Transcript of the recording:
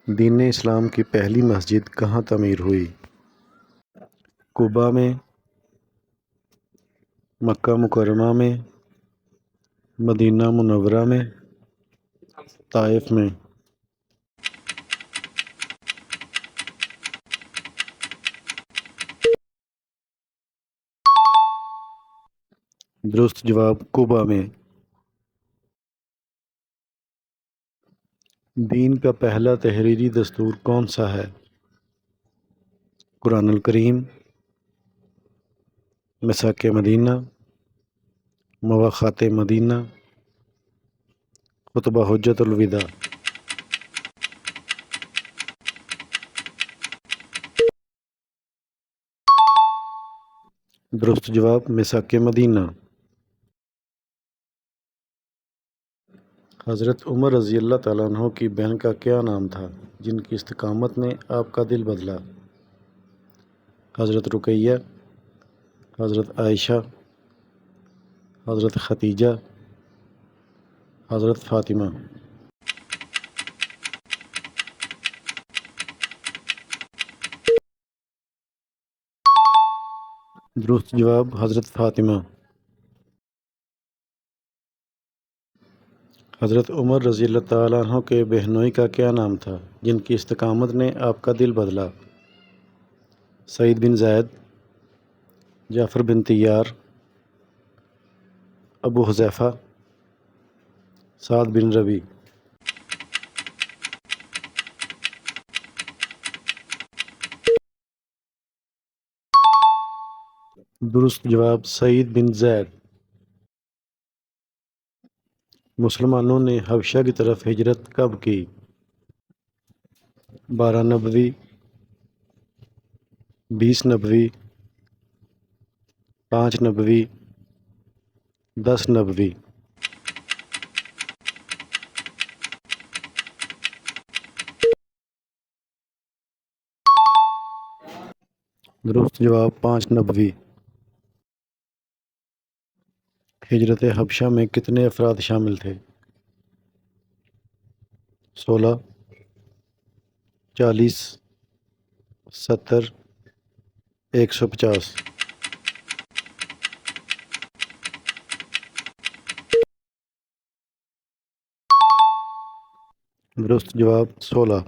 دین اسلام کی پہلی مسجد کہاں تعمیر ہوئی؟ کوبا میں، مکہ مکرمہ میں، مدینہ منورہ میں، طائف میں۔ درست جواب کوبا میں۔ دین کا پہلا تحریری دستور کون سا ہے؟ قرآن الکریم، میثاق مدینہ، مواخات مدینہ، خطبہ حجۃ الوداع۔ درست جواب میثاق مدینہ۔ حضرت عمر رضی اللہ تعالیٰ عنہ کی بہن کا کیا نام تھا جن کی استقامت نے آپ کا دل بدلا؟ حضرت رقیہ، حضرت عائشہ، حضرت ختیجہ، حضرت فاطمہ۔ درست جواب حضرت فاطمہ۔ حضرت عمر رضی اللہ تعالیٰ عنہ کے بہنوئی کا کیا نام تھا جن کی استقامت نے آپ کا دل بدلا؟ سعید بن زید، جعفر بن طیار، ابو حذیفہ، سعد بن ربیع۔ درست جواب سعید بن زید۔ مسلمانوں نے حبشہ کی طرف ہجرت کب کی؟ 12 نبوی، 20 نبوی، 5 نبوی، 10 نبوی۔ درست جواب 5 نبوی۔ ہجرت حبشہ میں کتنے افراد شامل تھے؟ 16، 40، 70، 150۔ درست جواب 16۔